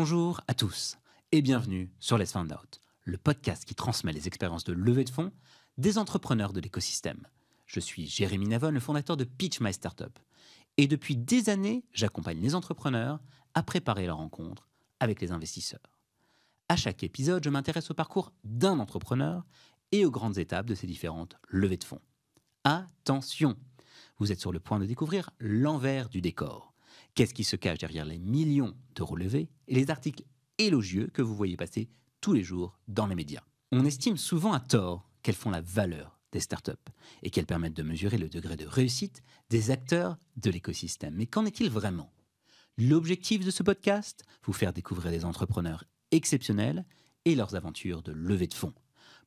Bonjour à tous et bienvenue sur Let's Find Out, le podcast qui transmet les expériences de levée de fonds des entrepreneurs de l'écosystème. Je suis Jérémy Navon, le fondateur de Pitch My Startup. Et depuis des années, j'accompagne les entrepreneurs à préparer leur rencontre avec les investisseurs. À chaque épisode, je m'intéresse au parcours d'un entrepreneur et aux grandes étapes de ces différentes levées de fonds. Attention, vous êtes sur le point de découvrir l'envers du décor. Qu'est-ce qui se cache derrière les millions d'euros levés et les articles élogieux que vous voyez passer tous les jours dans les médias? On estime souvent à tort qu'elles font la valeur des startups et qu'elles permettent de mesurer le degré de réussite des acteurs de l'écosystème. Mais qu'en est-il vraiment? L'objectif de ce podcast, vous faire découvrir des entrepreneurs exceptionnels et leurs aventures de levée de fonds.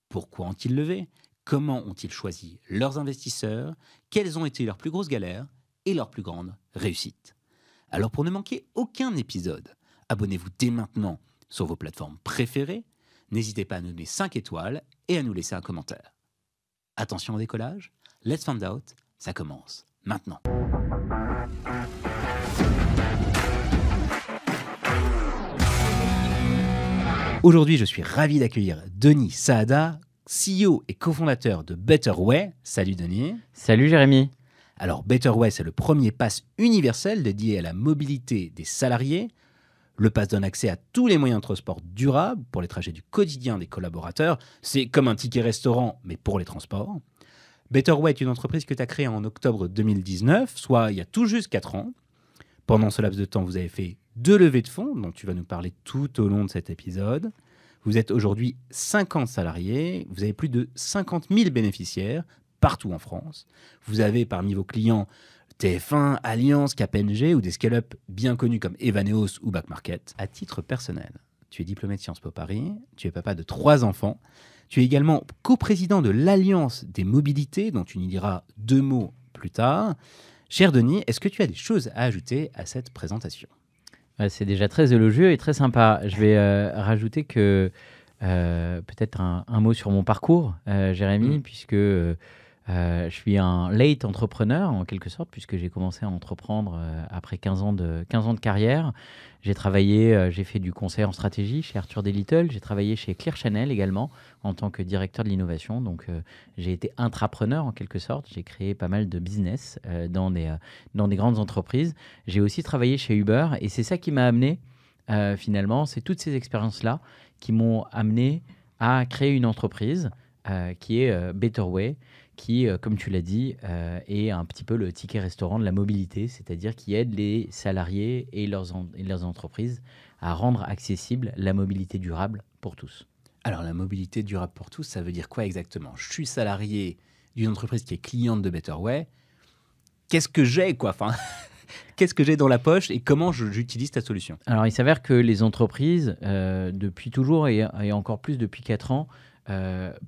Pourquoi ont-ils levé? Comment ont-ils choisi leurs investisseurs? Quelles ont été leurs plus grosses galères et leurs plus grandes réussites? Alors pour ne manquer aucun épisode, abonnez-vous dès maintenant sur vos plateformes préférées. N'hésitez pas à nous donner 5 étoiles et à nous laisser un commentaire. Attention au décollage, Let's Find Out, ça commence maintenant. Aujourd'hui, je suis ravi d'accueillir Denis Saada, CEO et cofondateur de Betterway. Salut Denis. Salut Jérémy. Alors Betterway, c'est le premier pass universel dédié à la mobilité des salariés. Le pass donne accès à tous les moyens de transport durables pour les trajets du quotidien des collaborateurs. C'est comme un ticket restaurant, mais pour les transports. Betterway est une entreprise que tu as créée en octobre 2019, soit il y a tout juste 4 ans. Pendant ce laps de temps, vous avez fait 2 levées de fonds, dont tu vas nous parler tout au long de cet épisode. Vous êtes aujourd'hui 50 salariés, vous avez plus de 50 000 bénéficiaires partout en France. Vous avez parmi vos clients TF1, Allianz, KPMG ou des scale-up bien connus comme Evaneos ou Back Market. À titre personnel, tu es diplômé de Sciences Po Paris, tu es papa de 3 enfants, tu es également coprésident de l'Alliance des mobilités, dont tu nous diras 2 mots plus tard. Cher Denis, est-ce que tu as des choses à ajouter à cette présentation? C'est déjà très élogieux et très sympa. Je vais rajouter que peut-être un mot sur mon parcours, Jérémy, puisque je suis un late entrepreneur en quelque sorte, puisque j'ai commencé à entreprendre après 15 ans de carrière. J'ai travaillé, j'ai fait du conseil en stratégie chez Arthur D. Little. J'ai travaillé chez Clear Channel également en tant que directeur de l'innovation. Donc, j'ai été intrapreneur en quelque sorte. J'ai créé pas mal de business dans des grandes entreprises. J'ai aussi travaillé chez Uber et c'est ça qui m'a amené finalement. C'est toutes ces expériences-là qui m'ont amené à créer une entreprise qui est Betterway, qui, comme tu l'as dit, est un petit peu le ticket restaurant de la mobilité, c'est-à-dire qui aide les salariés et leurs entreprises à rendre accessible la mobilité durable pour tous. Alors la mobilité durable pour tous, ça veut dire quoi exactement? Je suis salarié d'une entreprise qui est cliente de Betterway. Qu'est-ce que j'ai qu'est-ce que j'ai dans la poche et comment j'utilise ta solution? Alors il s'avère que les entreprises, depuis toujours et encore plus depuis 4 ans,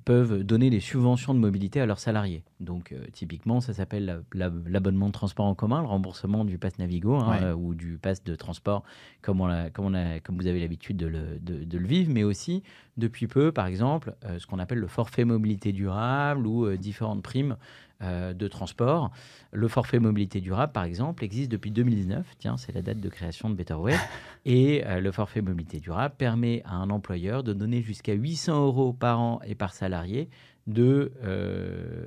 peuvent donner des subventions de mobilité à leurs salariés. Donc, typiquement, ça s'appelle l'abonnement de transport en commun, le remboursement du pass Navigo ou du pass de transport, comme vous avez l'habitude de le vivre, mais aussi, depuis peu, par exemple, ce qu'on appelle le forfait mobilité durable ou différentes primes de transport. Le forfait mobilité durable, par exemple, existe depuis 2019. Tiens, c'est la date de création de Betterway. Et le forfait mobilité durable permet à un employeur de donner jusqu'à 800 € par an et par salarié de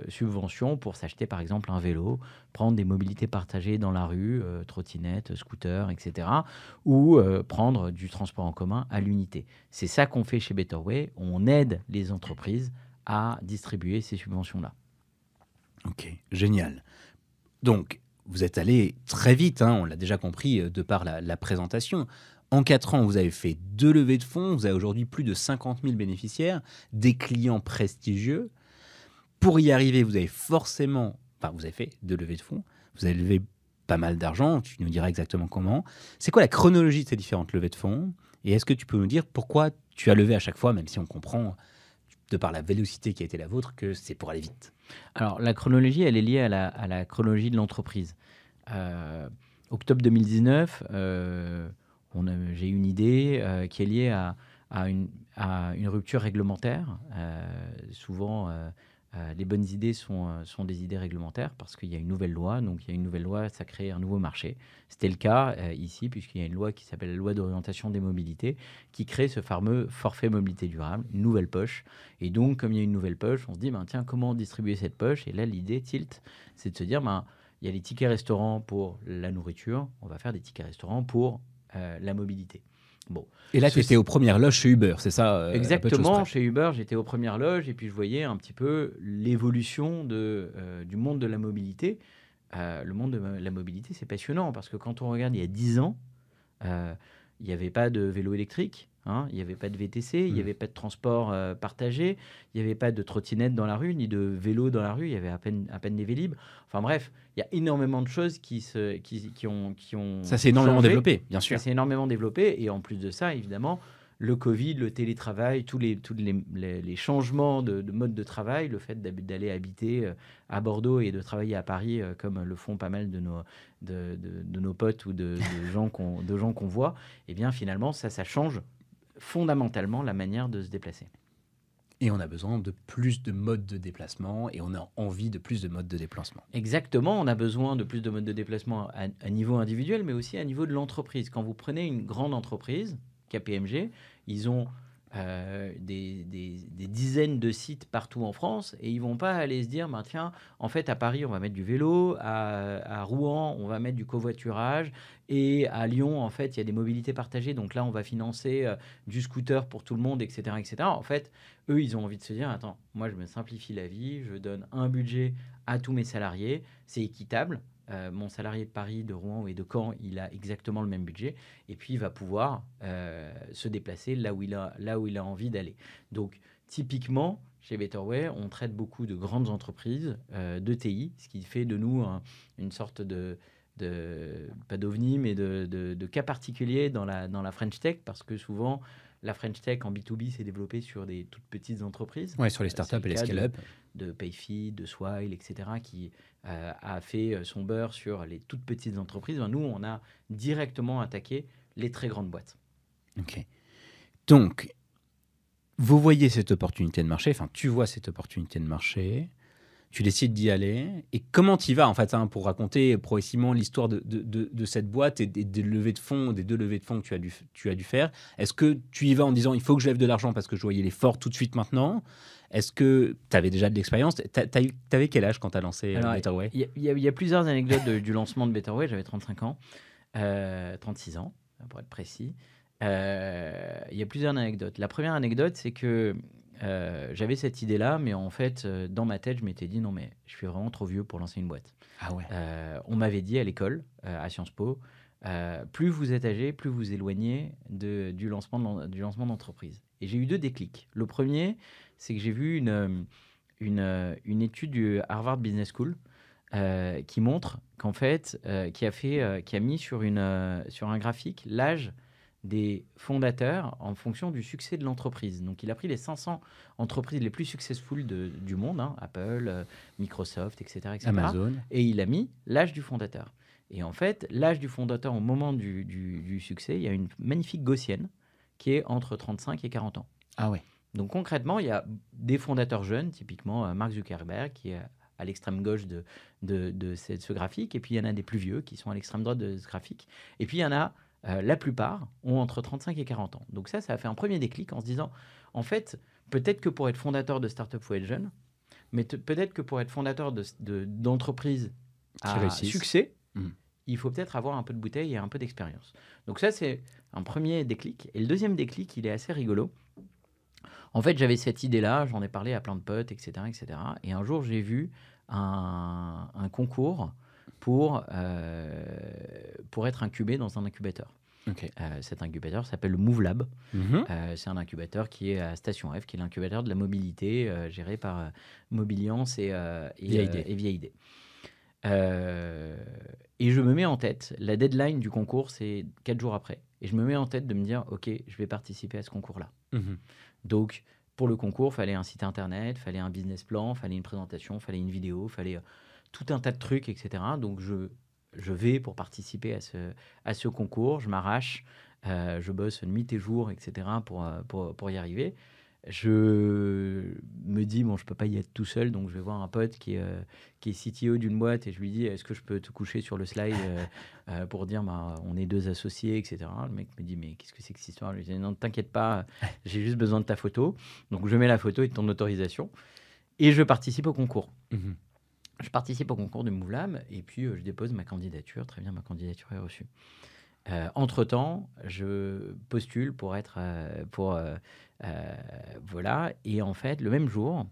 subventions pour s'acheter, par exemple, un vélo, prendre des mobilités partagées dans la rue, trottinette, scooter, etc. ou prendre du transport en commun à l'unité. C'est ça qu'on fait chez Betterway. On aide les entreprises à distribuer ces subventions-là. Ok, génial. Donc, vous êtes allé très vite, on l'a déjà compris de par la présentation. En 4 ans, vous avez fait 2 levées de fonds, vous avez aujourd'hui plus de 50 000 bénéficiaires, des clients prestigieux. Pour y arriver, vous avez fait 2 levées de fonds, vous avez levé pas mal d'argent, tu nous diras exactement comment. C'est quoi la chronologie de ces différentes levées de fonds? Et est-ce que tu peux nous dire pourquoi tu as levé à chaque fois, même si on comprend, de par la vélocité qui a été la vôtre, que c'est pour aller vite? Alors, la chronologie, elle est liée à la chronologie de l'entreprise. Octobre 2019, j'ai une idée qui est liée à une rupture réglementaire. Souvent, les bonnes idées sont des idées réglementaires parce qu'il y a une nouvelle loi. Donc, il y a une nouvelle loi, ça crée un nouveau marché. C'était le cas ici, puisqu'il y a une loi qui s'appelle la loi d'orientation des mobilités, qui crée ce fameux forfait mobilité durable, une nouvelle poche. Et donc, comme il y a une nouvelle poche, on se dit, tiens, comment distribuer cette poche? Et là, l'idée, tilt, c'est de se dire, il y a les tickets restaurants pour la nourriture, on va faire des tickets restaurants pour la mobilité. Bon. Et là, tu étais aux premières loges chez Uber, c'est ça? Exactement, chez Uber, j'étais aux premières loges et puis je voyais un petit peu l'évolution du monde de la mobilité. Le monde de la mobilité, c'est passionnant parce que quand on regarde il y a 10 ans, il n'y avait pas de vélo électrique, il n'y avait pas de VTC, il n'y avait pas de transport partagé, il n'y avait pas de trottinette dans la rue, ni de vélo dans la rue, il y avait à peine des Vélib'. Enfin bref, il y a énormément de choses qui ont ça s'est énormément changé. développé, bien sûr. Ça s'est énormément développé et en plus de ça, évidemment, le Covid, le télétravail, tous les changements de mode de travail, le fait d'aller habiter à Bordeaux et de travailler à Paris, comme le font pas mal de nos potes ou de gens qu'on voit, eh bien finalement, ça change fondamentalement la manière de se déplacer. Et on a besoin de plus de modes de déplacement et on a envie de plus de modes de déplacement. Exactement, on a besoin de plus de modes de déplacement à niveau individuel, mais aussi à niveau de l'entreprise. Quand vous prenez une grande entreprise, KPMG, ils ont des dizaines de sites partout en France et ils vont pas aller se dire tiens, en fait à Paris on va mettre du vélo, à Rouen on va mettre du covoiturage et à Lyon en fait il y a des mobilités partagées, donc là on va financer du scooter pour tout le monde, etc., etc. En fait eux ils ont envie de se dire attends, moi je me simplifie la vie, je donne un budget à tous mes salariés, c'est équitable. Mon salarié de Paris, de Rouen et de Caen, il a exactement le même budget. Et puis, il va pouvoir se déplacer là où il a envie d'aller. Donc, typiquement, chez Betterway, on traite beaucoup de grandes entreprises de TI, ce qui fait de nous une sorte pas d'ovni, mais de cas particulier dans la French Tech, parce que souvent, la French Tech en B2B s'est développée sur des toutes petites entreprises. Oui, sur les startups et les scale-up. De Payfit, de Swile, etc., qui a fait son beurre sur les toutes petites entreprises. Nous, on a directement attaqué les très grandes boîtes. Ok. Donc, vous voyez cette opportunité de marché, enfin, tu vois cette opportunité de marché, tu décides d'y aller. Et comment tu y vas, en fait, pour raconter progressivement l'histoire de cette boîte et des levées de fonds, des 2 levées de fonds que tu as dû faire? Est-ce que tu y vas en disant il faut que je lève de l'argent parce que je voyais l'effort tout de suite maintenant? Est-ce que tu avais déjà de l'expérience? Tu avais quel âge quand tu as lancé Betterway? Il y a plusieurs anecdotes du lancement de Betterway. J'avais 35 ans, 36 ans, pour être précis. Il y a plusieurs anecdotes. La première anecdote, c'est que j'avais cette idée-là, mais en fait, dans ma tête, je m'étais dit non, mais je suis vraiment trop vieux pour lancer une boîte. Ah ouais. On m'avait dit à l'école, à Sciences Po, plus vous êtes âgé, plus vous éloignez du lancement d'entreprise. Et j'ai eu 2 déclics. Le premier, c'est que j'ai vu une étude du Harvard Business School qui montre qu'en fait, qui a mis sur un graphique l'âge des fondateurs en fonction du succès de l'entreprise. Donc, il a pris les 500 entreprises les plus successful du monde, Apple, Microsoft, etc., Amazon. et il a mis l'âge du fondateur. Et en fait, l'âge du fondateur au moment du succès, il y a une magnifique gaussienne qui est entre 35 et 40 ans. Ah ouais. Donc concrètement, il y a des fondateurs jeunes, typiquement Mark Zuckerberg, qui est à l'extrême gauche de ce graphique, et puis il y en a des plus vieux qui sont à l'extrême droite de ce graphique, et puis il y en a, la plupart ont entre 35 et 40 ans. Donc ça a fait un premier déclic en se disant, en fait, peut-être que pour être fondateur de start-up, il faut être jeune, mais peut-être que pour être fondateur d'entreprise à succès, il faut peut-être avoir un peu de bouteille et un peu d'expérience. Donc ça, c'est un premier déclic. Et le deuxième déclic, il est assez rigolo. En fait, j'avais cette idée-là, j'en ai parlé à plein de potes, etc., etc. Et un jour, j'ai vu un concours pour être incubé dans un incubateur. Okay. Cet incubateur s'appelle le Move Lab. C'est un incubateur qui est à Station F, qui est l'incubateur de la mobilité géré par Mobiliance et VID. Et je me mets en tête, la deadline du concours, c'est 4 jours après. Et je me mets en tête de me dire, OK, je vais participer à ce concours-là. Donc, pour le concours, il fallait un site internet, il fallait un business plan, il fallait une présentation, il fallait une vidéo, il fallait tout un tas de trucs, etc. Donc, je vais pour participer à ce concours, je m'arrache, je bosse nuit et jour, etc. pour y arriver. je me dis, bon, je peux pas y être tout seul, donc je vais voir un pote qui est CTO d'une boîte et je lui dis, est-ce que je peux te coucher sur le slide pour dire, bah, on est 2 associés, etc. Le mec me dit, mais qu'est-ce que c'est que cette histoire? Je lui dis, non, t'inquiète pas, j'ai juste besoin de ta photo. Donc je mets la photo et de ton autorisation et je participe au concours. Mhm. Je participe au concours du MoveLab et puis je dépose ma candidature. Très bien, ma candidature est reçue. Entre-temps, je postule pour être voilà. Et en fait, le même jour,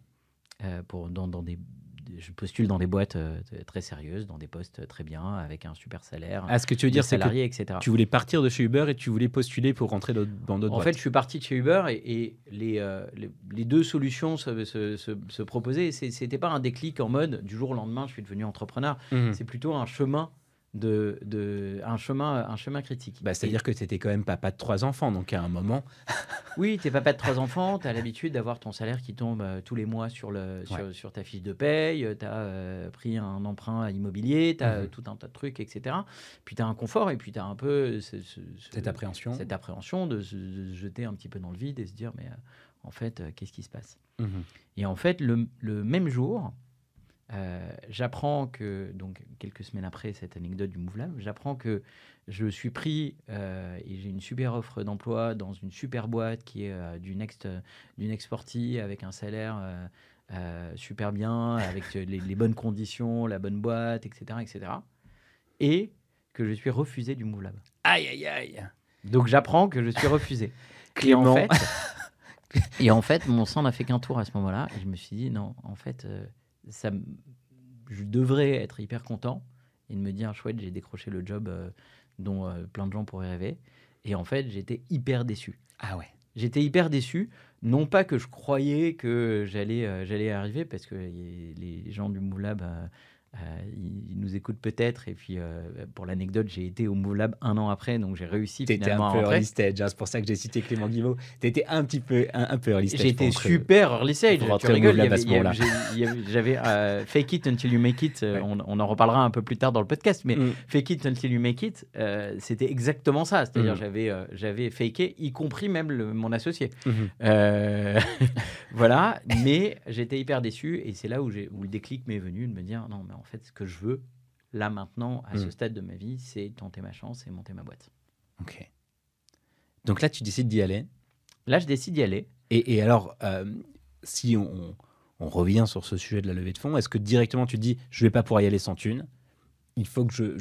je postule dans des boîtes très sérieuses, dans des postes très bien, avec un super salaire, Ce que tu veux dire, c'est que salariés, etc. tu voulais partir de chez Uber et tu voulais postuler pour rentrer dans d'autres En boîtes. fait, je suis parti de chez Uber et les deux solutions se proposaient. C'était pas un déclic en mode du jour au lendemain, je suis devenu entrepreneur. Mhm. C'est plutôt un chemin un chemin critique. C'est-à-dire que tu étais quand même papa de 3 enfants, donc à un moment... Oui, tu es papa de 3 enfants, tu as l'habitude d'avoir ton salaire qui tombe tous les mois sur ta fiche de paye, tu as pris un emprunt immobilier, tu as tout un tas de trucs, etc. Puis tu as un confort et puis tu as un peu cette appréhension de se jeter un petit peu dans le vide et se dire, mais en fait, qu'est-ce qui se passe? Mhm. Et en fait, le même jour... j'apprends que, donc quelques semaines après cette anecdote du MoveLab, j'apprends que je suis pris et j'ai une super offre d'emploi dans une super boîte qui est du Next 40 avec un salaire super bien, avec les bonnes conditions, la bonne boîte, etc., etc. Et que je suis refusé du MoveLab. Aïe, aïe, aïe. Donc j'apprends que je suis refusé. Clément. Et en fait, mon sang n'a fait qu'un tour à ce moment-là. Et je me suis dit, non, en fait... je devrais être hyper content et de me dire chouette, j'ai décroché le job dont plein de gens pourraient rêver. Et en fait, j'étais hyper déçu. Ah ouais. J'étais hyper déçu, non pas que je croyais que j'allais arriver, parce que les gens du MoveLab, ils nous écoutent peut-être. Et puis, pour l'anecdote, j'ai été au MoveLab 1 an après, donc j'ai réussi finalement à rentrer. T'étais un peu early stage, c'est pour ça que j'ai cité Clément Guilbault. T'étais un peu early stage. J'étais super early stage. Tu rigoles, à ce moment-là. J'avais fake it until you make it. Ouais. On en reparlera un peu plus tard dans le podcast, mais fake it until you make it, c'était exactement ça. C'est-à-dire j'avais faké, y compris même mon associé. Voilà, mais j'étais hyper déçu et c'est là où le déclic m'est venu de me dire non, mais en fait, ce que je veux, là maintenant, à ce stade de ma vie, c'est tenter ma chance et monter ma boîte. Ok. Donc là, tu décides d'y aller. Là, je décide d'y aller. Et alors, si on revient sur ce sujet de la levée de fonds, est-ce que directement tu te dis je vais pas pouvoir y aller sans thune? Il faut que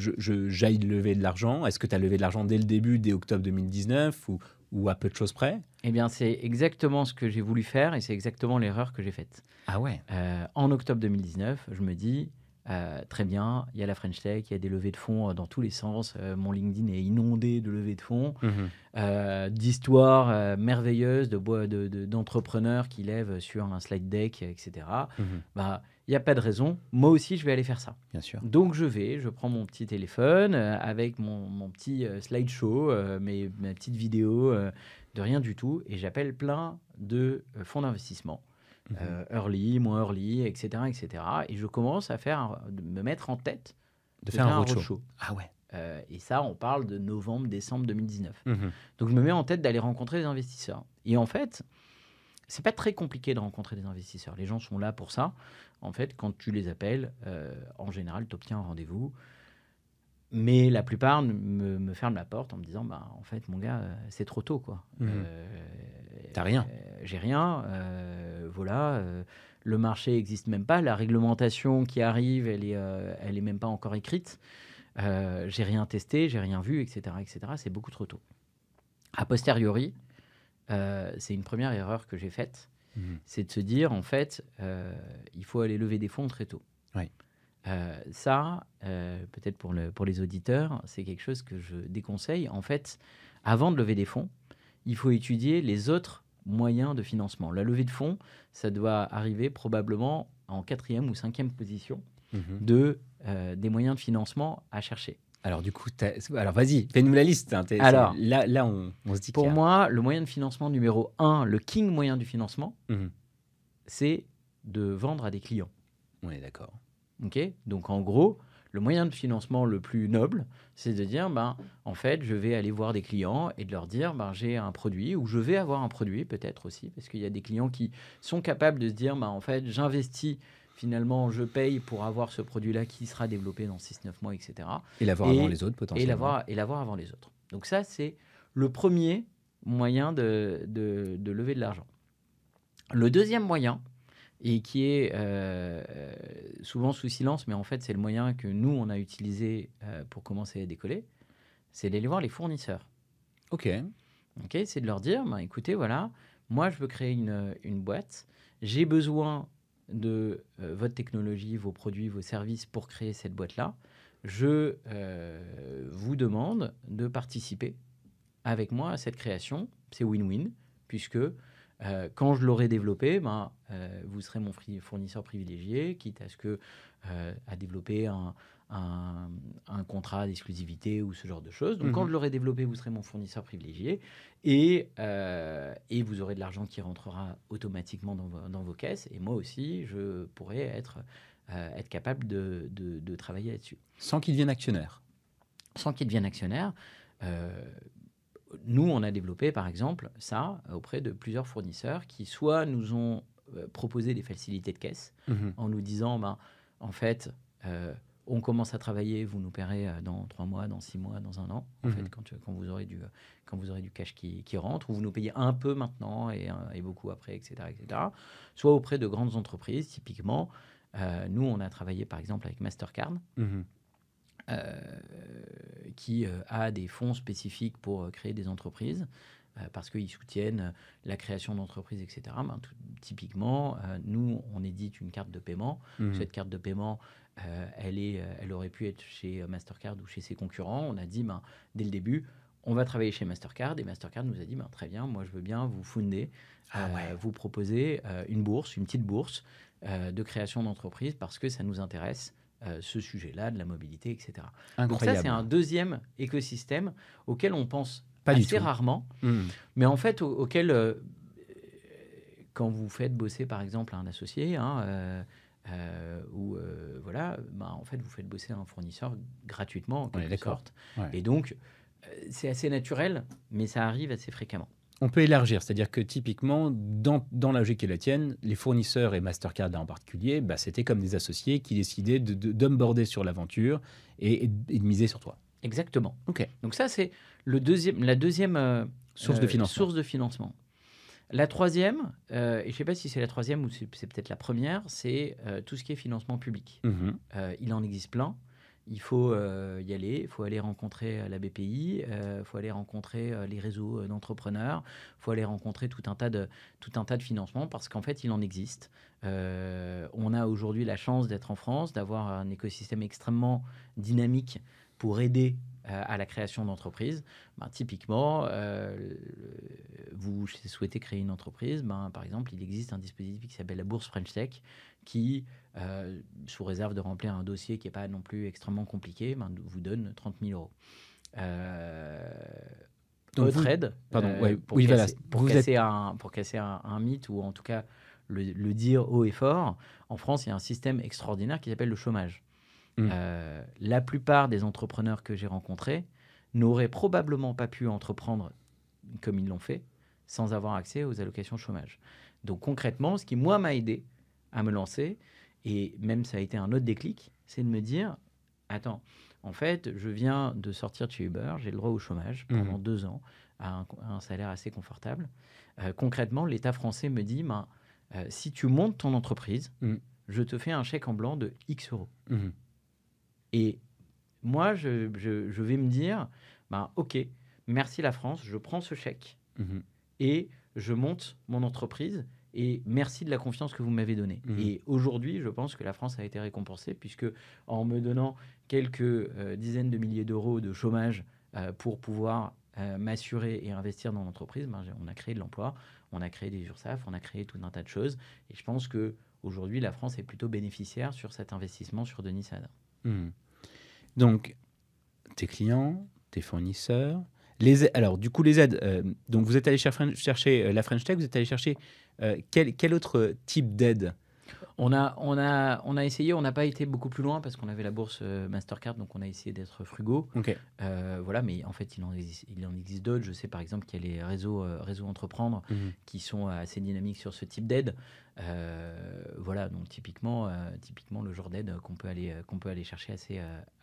j'aille lever de l'argent. Est-ce que tu as levé de l'argent dès le début, dès octobre 2019 ou à peu de choses près? Eh bien, c'est exactement ce que j'ai voulu faire et c'est exactement l'erreur que j'ai faite. Ah ouais. En octobre 2019, je me dis, très bien, il y a la French Tech, il y a des levées de fonds dans tous les sens. Mon LinkedIn est inondé de levées de fonds, d'histoires merveilleuses, d'entrepreneurs qui lèvent sur un slide deck, etc. Bah, il n'y a pas de raison. Moi aussi, je vais aller faire ça. Bien sûr. Donc, je prends mon petit téléphone avec mon petit slideshow, ma petite vidéo de rien du tout, et j'appelle plein de fonds d'investissement. Early, moins early, etc., etc. Et je commence à me mettre en tête de faire un roadshow. Ah ouais. Et ça, on parle de novembre, décembre 2019. Donc, je me mets en tête d'aller rencontrer des investisseurs. Et en fait, c'est pas très compliqué de rencontrer des investisseurs. Les gens sont là pour ça. En fait, quand tu les appelles, en général, tu obtiens un rendez-vous. Mais la plupart me ferment la porte en me disant bah, en fait, mon gars, c'est trop tôt, quoi. T'as rien. J'ai rien. Voilà. Le marché n'existe même pas. La réglementation qui arrive, elle est même pas encore écrite. J'ai rien testé, j'ai rien vu, etc., etc. C'est beaucoup trop tôt. A posteriori, c'est une première erreur que j'ai faite. C'est de se dire, en fait, il faut aller lever des fonds très tôt. Oui. Ça, peut-être pour les auditeurs, c'est quelque chose que je déconseille. En fait, avant de lever des fonds, il faut étudier les autres moyens de financement. La levée de fonds, ça doit arriver probablement en 4e ou 5e position des moyens de financement à chercher. Alors du coup, alors vas-y, fais-nous la liste. Alors, là on se dit pour moi, le moyen de financement numéro 1, le king moyen du financement, c'est de vendre à des clients. On est d'accord. Okay, donc en gros, Le moyen de financement le plus noble, c'est de dire, en fait, je vais aller voir des clients et de leur dire, j'ai un produit, ou je vais avoir un produit peut-être aussi, parce qu'il y a des clients qui sont capables de se dire, en fait, j'investis, finalement, je paye pour avoir ce produit-là qui sera développé dans 6-9 mois, etc. Et l'avoir avant les autres, potentiellement. Et l'avoir avant les autres. Donc ça, c'est le premier moyen de lever de l'argent. Le deuxième moyen, et qui est souvent sous silence, mais en fait, c'est le moyen que nous, on a utilisé pour commencer à décoller, c'est d'aller voir les fournisseurs. OK. C'est de leur dire, écoutez, voilà, moi, je veux créer une boîte, j'ai besoin de votre technologie, vos produits, vos services pour créer cette boîte-là. Je vous demande de participer avec moi à cette création. C'est win-win, puisque quand je l'aurai développé, vous serez mon fournisseur privilégié, quitte à ce que à développer un contrat d'exclusivité ou ce genre de choses. Donc, quand je l'aurai développé, vous serez mon fournisseur privilégié et vous aurez de l'argent qui rentrera automatiquement dans vos caisses. Et moi aussi, je pourrai être capable de travailler là-dessus. Sans qu'il devienne actionnaire. Sans qu'il devienne actionnaire. Nous, on a développé, par exemple, ça auprès de plusieurs fournisseurs qui soit nous ont proposé des facilités de caisse en nous disant, en fait, on commence à travailler, vous nous paierez dans 3 mois, dans 6 mois, dans 1 an, en fait, quand vous aurez du cash qui rentre, ou vous nous payez un peu maintenant et beaucoup après, etc., etc. Soit auprès de grandes entreprises, typiquement. Nous, on a travaillé, par exemple, avec Mastercard, qui a des fonds spécifiques pour créer des entreprises, parce qu'ils soutiennent la création d'entreprises, etc. Typiquement, nous, on édite une carte de paiement. Cette carte de paiement, elle aurait pu être chez Mastercard ou chez ses concurrents. On a dit, dès le début, on va travailler chez Mastercard. Et Mastercard nous a dit, très bien, moi, je veux bien vous fonder, vous proposer une petite bourse de création d'entreprise parce que ça nous intéresse. Ce sujet-là, de la mobilité, etc. Incroyable. Donc ça, c'est un deuxième écosystème auquel on pense Pas assez rarement, mais en fait, auquel, quand vous faites bosser, par exemple, un associé, voilà, en fait, vous faites bosser un fournisseur gratuitement, en quelque sorte. Ouais. Et donc, c'est assez naturel, mais ça arrive assez fréquemment. On peut élargir, c'est-à-dire que typiquement, dans la logique qui est la tienne, les fournisseurs et Mastercard en particulier, c'était comme des associés qui décidaient d'onboarder sur l'aventure et de miser sur toi. Exactement. Okay. Donc ça, c'est la deuxième source de financement. La troisième, et je ne sais pas si c'est la troisième ou c'est peut-être la première, c'est tout ce qui est financement public. Il en existe plein. Il faut y aller, il faut aller rencontrer la BPI, il faut aller rencontrer les réseaux d'entrepreneurs, il faut aller rencontrer tout un tas de financements parce qu'en fait, il en existe. On a aujourd'hui la chance d'être en France, d'avoir un écosystème extrêmement dynamique pour aider à la création d'entreprises. Typiquement, vous souhaitez créer une entreprise, par exemple, il existe un dispositif qui s'appelle la bourse French Tech qui, sous réserve de remplir un dossier qui n'est pas non plus extrêmement compliqué, vous donne 30 000 €. Votre aide, pour casser un mythe, ou en tout cas le dire haut et fort, en France, il y a un système extraordinaire qui s'appelle le chômage. La plupart des entrepreneurs que j'ai rencontrés n'auraient probablement pas pu entreprendre comme ils l'ont fait sans avoir accès aux allocations chômage. Donc concrètement, ce qui, moi, m'a aidé à me lancer, et même ça a été un autre déclic, c'est de me dire, attends, en fait, je viens de sortir de chez Uber, j'ai le droit au chômage pendant 2 ans, à un salaire assez confortable. Concrètement, l'État français me dit, si tu montes ton entreprise, je te fais un chèque en blanc de X euros. Et moi, je vais me dire, OK, merci la France, je prends ce chèque et je monte mon entreprise et merci de la confiance que vous m'avez donnée. Et aujourd'hui, je pense que la France a été récompensée puisque en me donnant quelques dizaines de milliers d'euros de chômage pour pouvoir m'assurer et investir dans l'entreprise, on a créé de l'emploi, on a créé des URSSAF, on a créé tout un tas de choses. Et je pense qu'aujourd'hui, la France est plutôt bénéficiaire sur cet investissement sur Denis Sadin. Donc, tes clients, tes fournisseurs, alors du coup les aides, donc vous êtes allé chercher la French Tech, vous êtes allé chercher quel autre type d'aide On a essayé, on n'a pas été beaucoup plus loin parce qu'on avait la bourse Mastercard, donc on a essayé d'être frugaux. Ok. Voilà, mais en fait, il en existe d'autres. Je sais par exemple qu'il y a les réseaux entreprendre qui sont assez dynamiques sur ce type d'aide. Voilà, donc typiquement le genre d'aide qu'on peut aller chercher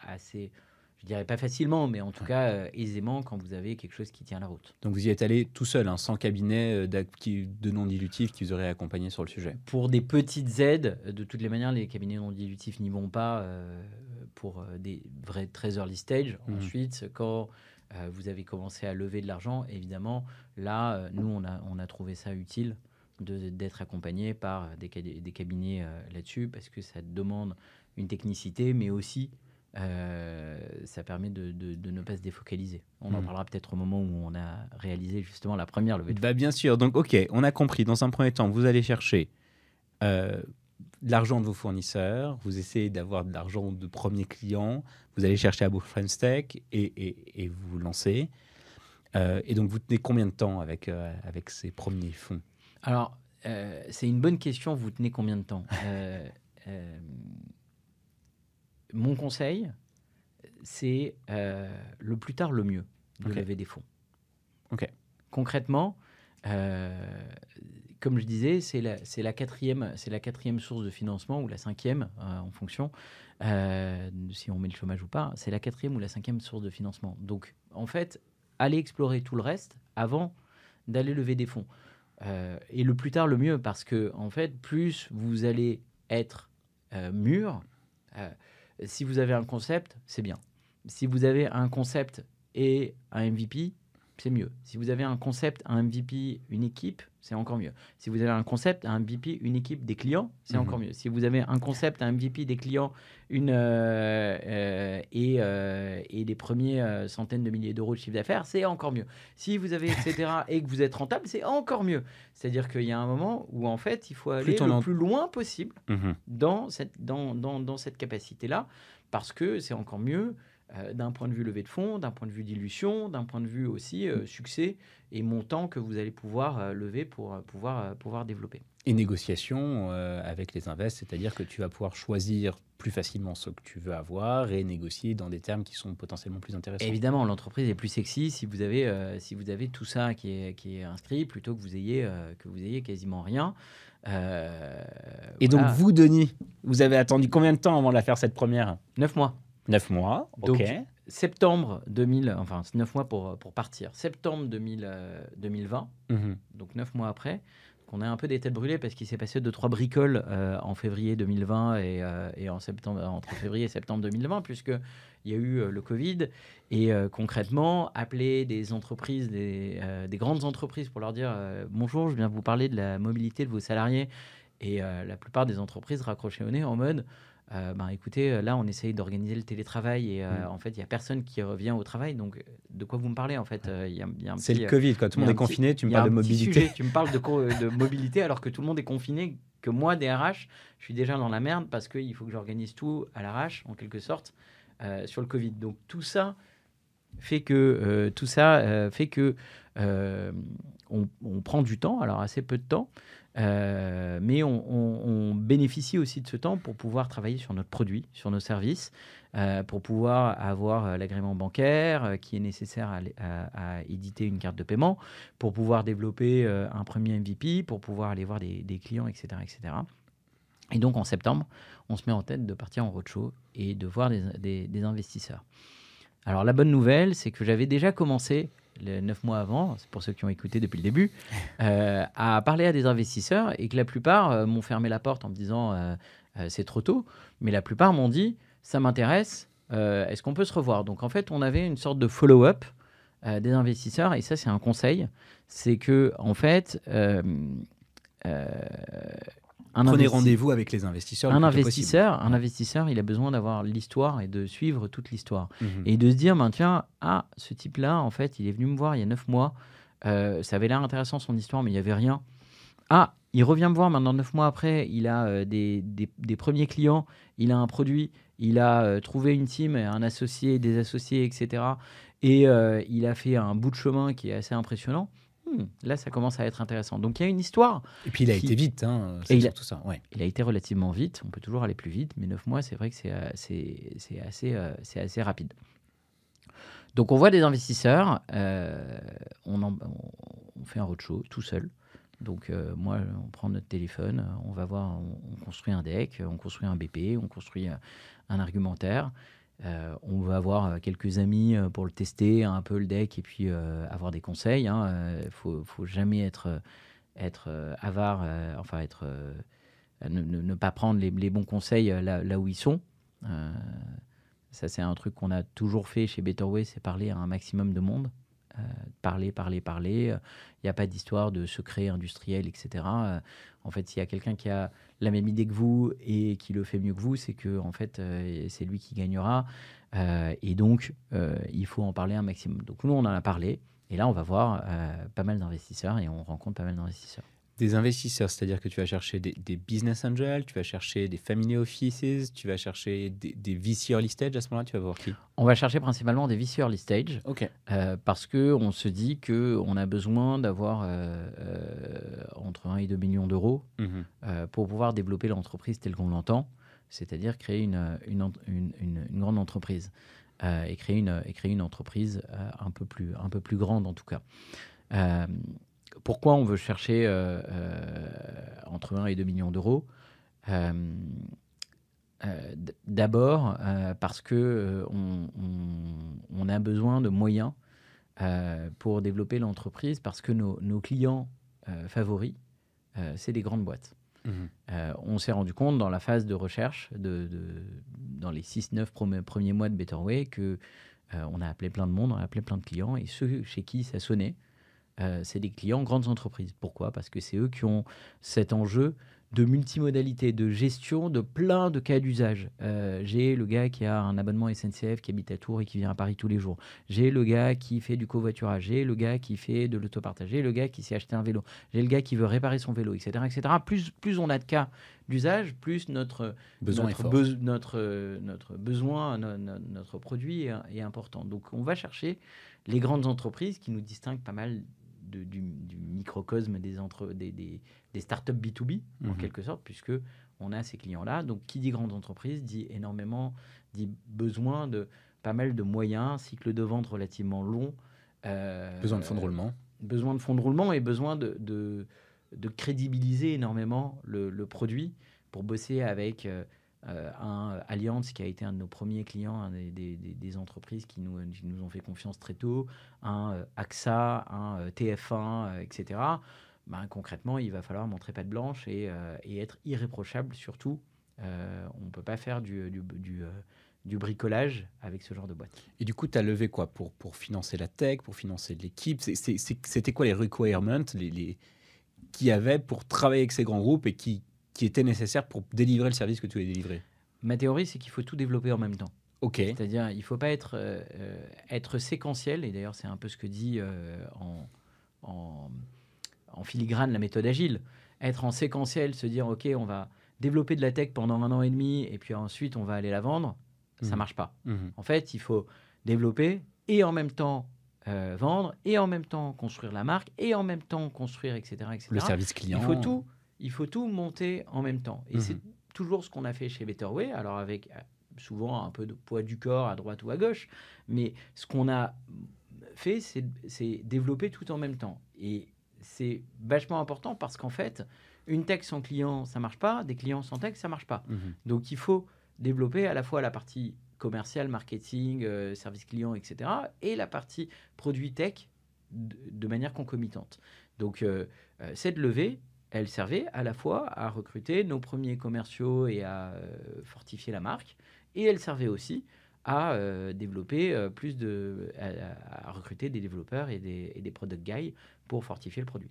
assez, je dirais pas facilement, mais en tout cas aisément quand vous avez quelque chose qui tient la route. Donc vous y êtes allé tout seul, hein, sans cabinet de non dilutif qui vous aurait accompagné sur le sujet. Pour des petites aides, de toutes les manières, les cabinets non dilutifs n'y vont pas pour des vrais très early stage. Ensuite, quand vous avez commencé à lever de l'argent, évidemment, là, nous, on a trouvé ça utile d'être accompagné par des cabinets là-dessus parce que ça demande une technicité, mais aussi ça permet de ne pas se défocaliser. On en parlera peut-être au moment où on a réalisé justement la première levée de fonds. Bien sûr, donc ok, on a compris. Dans un premier temps, vous allez chercher de l'argent de vos fournisseurs, vous essayez d'avoir de l'argent de premiers clients, vous allez chercher à vos French Tech et vous vous lancez. Et donc vous tenez combien de temps avec ces premiers fonds? Alors, c'est une bonne question, vous tenez combien de temps? Mon conseil, c'est le plus tard, le mieux de lever des fonds. Ok. Concrètement, comme je disais, c'est la quatrième source de financement, ou la cinquième, en fonction, si on met le chômage ou pas, c'est la quatrième ou la cinquième source de financement. Donc, en fait, allez explorer tout le reste avant d'aller lever des fonds. Et le plus tard, le mieux, parce que, en fait, plus vous allez être mûr, si vous avez un concept, c'est bien. Si vous avez un concept et un MVP, c'est mieux. Si vous avez un concept, un MVP, une équipe, c'est encore mieux. Si vous avez un concept, un MVP, une équipe, des clients, c'est encore mieux. Si vous avez un concept, un MVP, des clients, et des premiers centaines de milliers d'euros de chiffre d'affaires, c'est encore mieux. Si vous avez etc. et que vous êtes rentable, c'est encore mieux. C'est-à-dire qu'il y a un moment où en fait, il faut aller le plus loin possible dans cette capacité-là, parce que c'est encore mieux. D'un point de vue levée de fonds, d'un point de vue dilution, d'un point de vue aussi succès et montant que vous allez pouvoir lever pour pouvoir développer. Et négociation avec les invests, c'est-à-dire que tu vas pouvoir choisir plus facilement ce que tu veux avoir et négocier dans des termes qui sont potentiellement plus intéressants. Évidemment, l'entreprise est plus sexy si vous avez tout ça qui est inscrit plutôt que vous ayez quasiment rien. Et donc vous, Denis, vous avez attendu combien de temps avant de la faire cette première? 9 mois. 9 mois, ok. Donc, septembre 2000, enfin 9 mois pour partir. Septembre 2020, donc 9 mois après. On a un peu des têtes brûlées parce qu'il s'est passé 2-3 bricoles en février 2020 et en septembre, entre février et septembre 2020, puisqu'il y a eu le Covid. Et concrètement, appeler des entreprises, des grandes entreprises pour leur dire bonjour, je viens vous parler de la mobilité de vos salariés. Et la plupart des entreprises raccrochaient au nez en mode écoutez, là on essaye d'organiser le télétravail et en fait il n'y a personne qui revient au travail, donc de quoi vous me parlez en fait? Y a un c'est petit, le Covid, quand tout le monde est confiné, tu me parles de mobilité. Tu me parles de mobilité alors que tout le monde est confiné, que moi DRH je suis déjà dans la merde parce qu'il faut que j'organise tout à l'arrache en quelque sorte sur le Covid. Donc tout ça fait que on prend du temps, alors assez peu de temps. Mais on bénéficie aussi de ce temps pour pouvoir travailler sur notre produit, sur nos services, pour pouvoir avoir l'agrément bancaire qui est nécessaire à éditer une carte de paiement, pour pouvoir développer un premier MVP, pour pouvoir aller voir des clients, etc., etc. Et donc en septembre, on se met en tête de partir en roadshow et de voir des investisseurs. Alors la bonne nouvelle, c'est que j'avais déjà commencé 9 mois avant, c'est pour ceux qui ont écouté depuis le début, à parler à des investisseurs et que la plupart m'ont fermé la porte en me disant c'est trop tôt, mais la plupart m'ont dit ça m'intéresse, est-ce qu'on peut se revoir? Donc en fait, on avait une sorte de follow-up des investisseurs et ça c'est un conseil, c'est que en fait prenez rendez-vous avec les investisseurs. Un investisseur, il a besoin d'avoir l'histoire et de suivre toute l'histoire. Et de se dire, tiens, ce type-là, en fait, il est venu me voir il y a 9 mois. Ça avait l'air intéressant son histoire, mais il n'y avait rien. Il revient me voir maintenant 9 mois après. Il a des premiers clients. Il a un produit. Il a trouvé une team, un associé, des associés, etc. Et il a fait un bout de chemin qui est assez impressionnant. là, ça commence à être intéressant. Donc, il y a une histoire. Et puis, il a qui- été vite, hein, Et c'est il a- surtout ça. Ouais. Il a été relativement vite. On peut toujours aller plus vite, mais 9 mois, c'est vrai que c'est assez rapide. Donc, on voit des investisseurs. On fait un roadshow tout seul. Donc, moi, on prend notre téléphone, on va voir, on construit un deck, on construit un BP, on construit un argumentaire. On va avoir quelques amis pour le tester, un peu le deck, et puis avoir des conseils. Il faut jamais être avare, ne pas prendre les bons conseils là où ils sont. Euh, Ça, c'est un truc qu'on a toujours fait chez Betterway, c'est parler à un maximum de monde. Parler. Il n'y a pas d'histoire de secret industriel, etc. En fait, s'il y a quelqu'un qui a la même idée que vous et qui le fait mieux que vous, c'est que en fait, c'est lui qui gagnera. Et donc, il faut en parler un maximum. Donc, nous, on en a parlé. Et là, on va voir pas mal d'investisseurs et on rencontre pas mal d'investisseurs. Des investisseurs, c'est-à-dire que tu vas chercher des business angels, tu vas chercher des family offices, tu vas chercher des VC early stage. À ce moment-là, tu vas voir qui? On va chercher principalement des VC early stage Ok. parce qu'on se dit qu'on a besoin d'avoir entre 1 et 2 millions d'euros Mhm. pour pouvoir développer l'entreprise telle qu'on l'entend, c'est-à-dire créer une grande entreprise et créer une entreprise un peu plus grande en tout cas. Pourquoi on veut chercher entre 1 et 2 millions d'euros D'abord parce que on a besoin de moyens pour développer l'entreprise parce que nos clients favoris, c'est des grandes boîtes. Mhm. On s'est rendu compte dans la phase de recherche, dans les 6-9 premiers mois de Betterway, que on a appelé plein de monde, on a appelé plein de clients, et ceux chez qui ça sonnait, c'est des clients grandes entreprises. Pourquoi? Parce que c'est eux qui ont cet enjeu de multimodalité, de gestion de plein de cas d'usage. J'ai le gars qui a un abonnement SNCF qui habite à Tours et qui vient à Paris tous les jours. J'ai le gars qui fait du covoiturage. J'ai le gars qui fait de l'autopartage. J'ai le gars qui s'est acheté un vélo. J'ai le gars qui veut réparer son vélo, etc. etc. Plus on a de cas d'usage, plus notre Besoin est fort. notre besoin, notre produit est important. Donc on va chercher les grandes entreprises qui nous distinguent pas mal du microcosme des startups B2B, en Mhm. quelque sorte, puisque on a ces clients-là. Donc, qui dit grande entreprise dit besoin de pas mal de moyens, cycle de vente relativement long. Besoin de fonds de roulement. Besoin de fonds de roulement et besoin de crédibiliser énormément le produit pour bosser avec un Allianz qui a été un de nos premiers clients, des entreprises qui nous ont fait confiance très tôt, un AXA, un TF1, etc. Ben, concrètement, il va falloir montrer patte blanche et être irréprochable surtout. On ne peut pas faire du bricolage avec ce genre de boîte. Et du coup, tu as levé quoi pour financer la tech, pour financer l'équipe? C'était quoi les requirements qu'il y avait pour travailler avec ces grands groupes et qui étaient nécessaires pour délivrer le service que tu voulais délivrer? Ma théorie, c'est qu'il faut tout développer en même temps. Ok. C'est-à-dire, il ne faut pas être séquentiel, et d'ailleurs, c'est un peu ce que dit en filigrane la méthode agile. Être en séquentiel, se dire, OK, on va développer de la tech pendant 1 an et demi, et puis ensuite, on va aller la vendre, ça ne marche pas. En fait, il faut développer et en même temps vendre, et en même temps construire la marque, et en même temps construire, etc. etc. Le service client. Il faut tout monter en même temps. Et c'est toujours ce qu'on a fait chez Betterway, alors avec souvent un peu de poids du corps à droite ou à gauche, mais ce qu'on a fait, c'est développer tout en même temps. Et c'est vachement important parce qu'en fait, une tech sans client, ça marche pas, des clients sans tech, ça marche pas. Donc il faut développer à la fois la partie commercial, marketing, service client, etc. et la partie produit tech de manière concomitante. Donc cette levée, elle servait à la fois à recruter nos premiers commerciaux et à fortifier la marque, et elle servait aussi à développer à recruter des développeurs et des product guys pour fortifier le produit.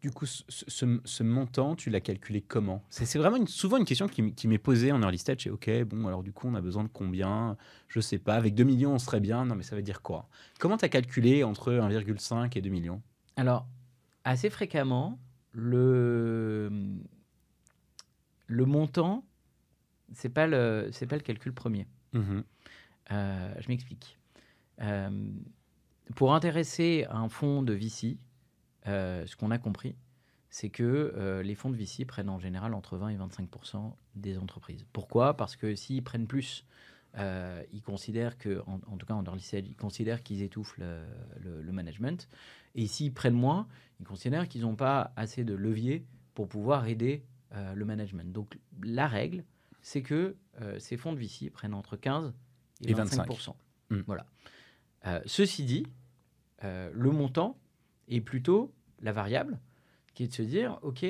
Du coup, ce montant, tu l'as calculé comment? C'est vraiment souvent une question qui m'est posée en early stage. C'est OK, bon, alors du coup, on a besoin de combien? Je sais pas. Avec 2 millions, on serait bien. Non, mais ça veut dire quoi? Comment tu as calculé entre 1,5 et 2 millions? Alors, assez fréquemment, le montant, c'est pas le calcul premier. Je m'explique. pour intéresser un fonds de VC, ce qu'on a compris, c'est que les fonds de VC prennent en général entre 20 et 25% des entreprises. Pourquoi ? Parce que s'ils prennent plus, ils considèrent que, en tout cas en early stage, ils considèrent qu'ils étouffent le management. Et s'ils prennent moins, ils considèrent qu'ils n'ont pas assez de levier pour pouvoir aider le management. Donc la règle, c'est que ces fonds de VC prennent entre 15 et 25%. Voilà. Ceci dit, le montant est plutôt la variable, qui est de se dire, OK,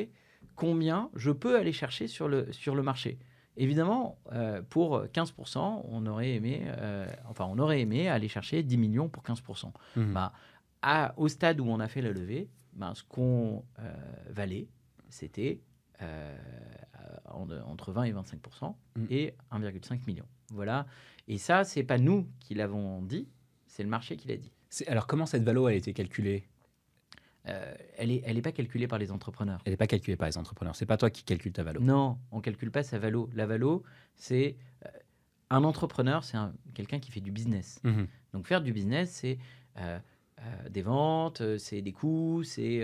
combien je peux aller chercher sur le marché. Évidemment, pour 15%, on aurait aimé aller chercher 10 millions pour 15%. Au stade où on a fait la levée, ce qu'on valait, c'était entre 20 et 25% et 1,5 million. Voilà. Et ça, c'est pas nous qui l'avons dit, c'est le marché qui l'a dit. Alors, comment cette valo a été calculée ? Elle est pas calculée par les entrepreneurs. Elle n'est pas calculée par les entrepreneurs. C'est pas toi qui calcule ta valo. Non, on calcule pas sa valo. La valo, c'est un entrepreneur, c'est quelqu'un qui fait du business. Donc faire du business, c'est des ventes, c'est des coûts, c'est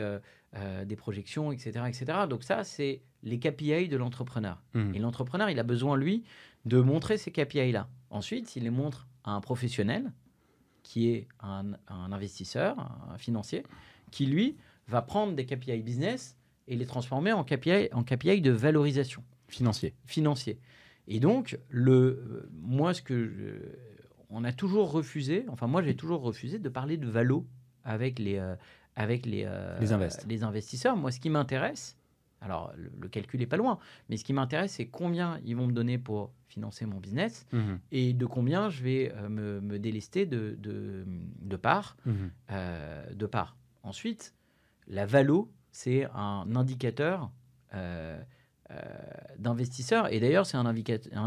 des projections, etc., etc. Donc ça, c'est les KPI de l'entrepreneur. Et l'entrepreneur, il a besoin, lui, de montrer ces KPI-là. Ensuite, il les montre à un professionnel qui est un investisseur, un financier, qui, lui, va prendre des KPI business et les transformer en KPI de valorisation. Financier. Et donc, on a toujours refusé, moi j'ai toujours refusé de parler de valo avec les investisseurs. Moi, ce qui m'intéresse, alors le calcul n'est pas loin, mais ce qui m'intéresse, c'est combien ils vont me donner pour financer mon business et de combien je vais me délester de parts. Ensuite, la valo, c'est un indicateur d'investisseurs. Et d'ailleurs, c'est un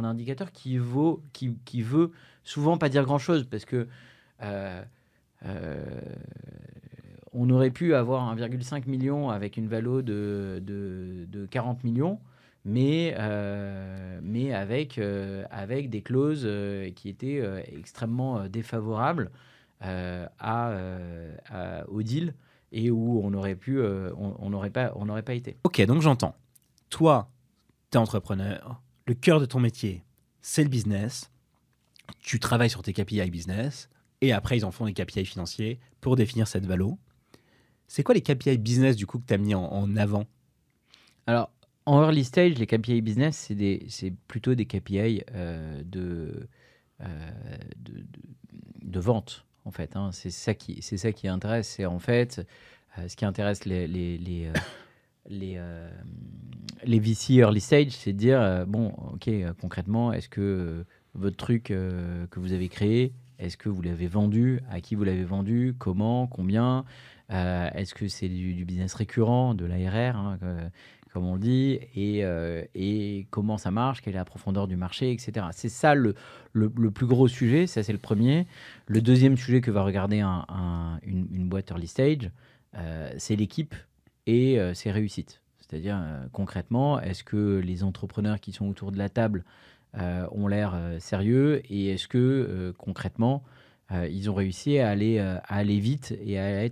indicateur qui veut souvent pas dire grand-chose parce que on aurait pu avoir 1,5 million avec une valo de 40 millions, mais avec des clauses qui étaient extrêmement défavorables au deal et où on n'aurait pas été. Ok, donc j'entends. Toi, tu es entrepreneur, le cœur de ton métier, c'est le business, tu travailles sur tes KPI business, et après, ils en font des KPI financiers pour définir cette valo. C'est quoi les KPI business, du coup, que tu as mis en avant ? Alors, en early stage, les KPI business, c'est plutôt des KPI de vente, en fait. C'est ça qui intéresse. C'est en fait ce qui intéresse les VC early stage, c'est de dire, concrètement, est-ce que votre truc que vous avez créé, est-ce que vous l'avez vendu ? À qui vous l'avez vendu ? Comment ? Combien ? Est-ce que c'est du business récurrent, de l'ARR, comme on le dit, et comment ça marche, quelle est la profondeur du marché, etc. C'est ça le plus gros sujet, ça c'est le premier. Le deuxième sujet que va regarder une boîte early stage, c'est l'équipe et ses réussites. C'est-à-dire, concrètement, est-ce que les entrepreneurs qui sont autour de la table ont l'air sérieux et est-ce que, concrètement, ils ont réussi à aller vite et à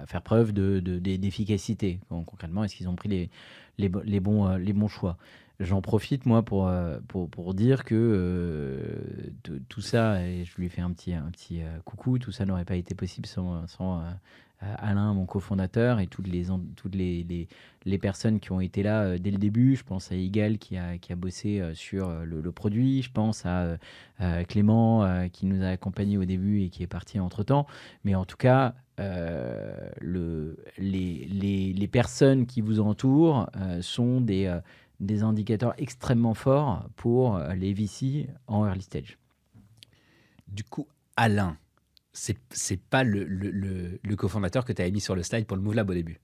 faire preuve d'efficacité. Concrètement, est-ce qu'ils ont pris les bons choix ? J'en profite, moi, pour dire que tout ça, et je lui fais un petit coucou, tout ça n'aurait pas été possible sans Alain, mon cofondateur, et toutes les personnes qui ont été là dès le début. Je pense à Igal qui a bossé sur le produit. Je pense à Clément qui nous a accompagnés au début et qui est parti entre-temps. Mais en tout cas, les personnes qui vous entourent sont des indicateurs extrêmement forts pour les VC en early stage. Du coup, Alain, c'est pas le cofondateur que tu avais mis sur le slide pour le Move Lab au début.